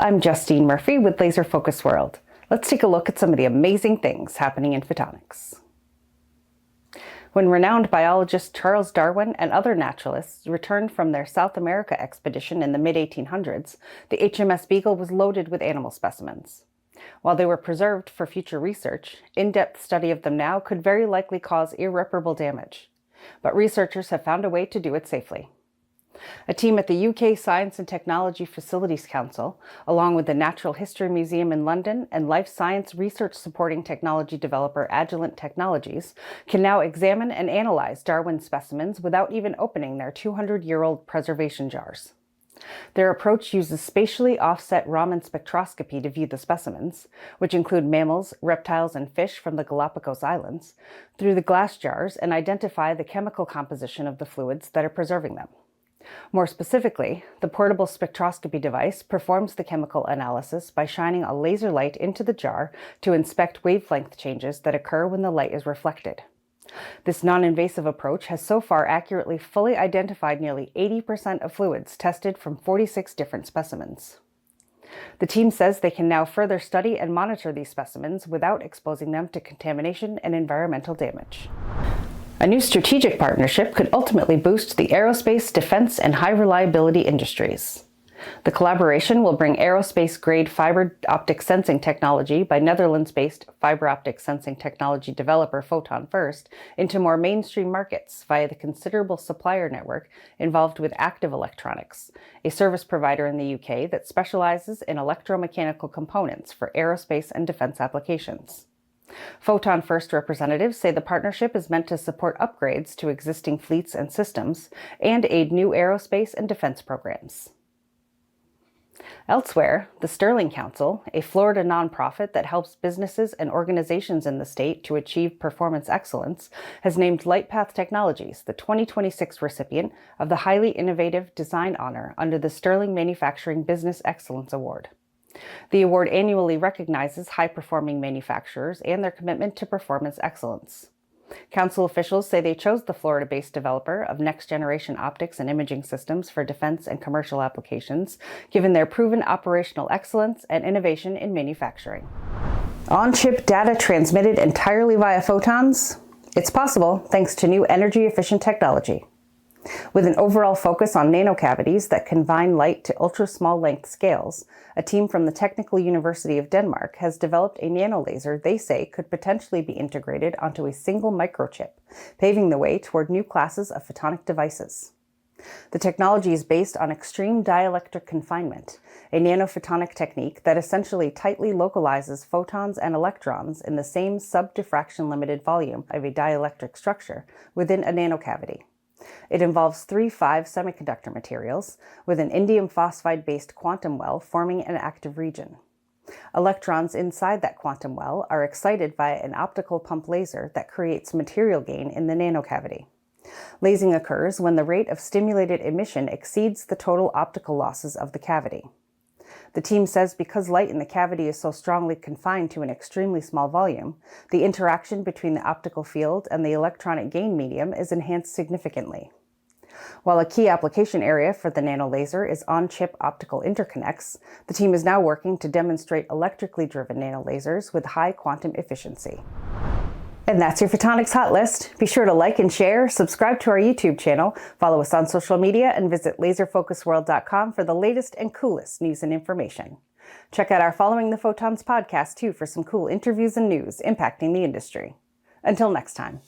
I'm Justine Murphy with Laser Focus World. Let's take a look at some of the amazing things happening in photonics. When renowned biologist Charles Darwin and other naturalists returned from their South America expedition in the mid-1800s, the HMS Beagle was loaded with animal specimens. While they were preserved for future research, in-depth study of them now could very likely cause irreparable damage. But researchers have found a way to do it safely. A team at the UK Science and Technology Facilities Council, along with the Natural History Museum in London and life science research supporting technology developer Agilent Technologies, can now examine and analyze Darwin specimens without even opening their 200-year-old preservation jars. Their approach uses spatially offset Raman spectroscopy to view the specimens, which include mammals, reptiles, and fish from the Galapagos Islands, through the glass jars and identify the chemical composition of the fluids that are preserving them. More specifically, the portable spectroscopy device performs the chemical analysis by shining a laser light into the jar to inspect wavelength changes that occur when the light is reflected. This non-invasive approach has so far accurately fully identified nearly 80% of fluids tested from 46 different specimens. The team says they can now further study and monitor these specimens without exposing them to contamination and environmental damage. A new strategic partnership could ultimately boost the aerospace, defense, and high-reliability industries. The collaboration will bring aerospace-grade fiber optic sensing technology by Netherlands-based fiber optic sensing technology developer PhotonFirst into more mainstream markets via the considerable supplier network involved with Active Electronics, a service provider in the UK that specializes in electromechanical components for aerospace and defense applications. PhotonFirst representatives say the partnership is meant to support upgrades to existing fleets and systems and aid new aerospace and defense programs. Elsewhere, the Sterling Council, a Florida nonprofit that helps businesses and organizations in the state to achieve performance excellence, has named LightPath Technologies the 2026 recipient of the Highly Innovative Design Honor under the Sterling Manufacturing Business Excellence Award. The award annually recognizes high-performing manufacturers and their commitment to performance excellence. Council officials say they chose the Florida-based developer of next-generation optics and imaging systems for defense and commercial applications, given their proven operational excellence and innovation in manufacturing. On-chip data transmitted entirely via photons? It's possible thanks to new energy-efficient technology. With an overall focus on nanocavities that confine light to ultra-small length scales, a team from the Technical University of Denmark has developed a nanolaser they say could potentially be integrated onto a single microchip, paving the way toward new classes of photonic devices. The technology is based on extreme dielectric confinement, a nanophotonic technique that essentially tightly localizes photons and electrons in the same sub-diffraction-limited volume of a dielectric structure within a nanocavity. It involves 3,5 semiconductor materials, with an indium phosphide-based quantum well forming an active region. Electrons inside that quantum well are excited via an optical pump laser that creates material gain in the nanocavity. Lasing occurs when the rate of stimulated emission exceeds the total optical losses of the cavity. The team says because light in the cavity is so strongly confined to an extremely small volume, the interaction between the optical field and the electronic gain medium is enhanced significantly. While a key application area for the nanolaser is on-chip optical interconnects, the team is now working to demonstrate electrically driven nanolasers with high quantum efficiency. And that's your Photonics Hot List. Be sure to like and share, subscribe to our YouTube channel, follow us on social media, and visit laserfocusworld.com for the latest and coolest news and information. Check out our Following the Photons podcast, too, for some cool interviews and news impacting the industry. Until next time.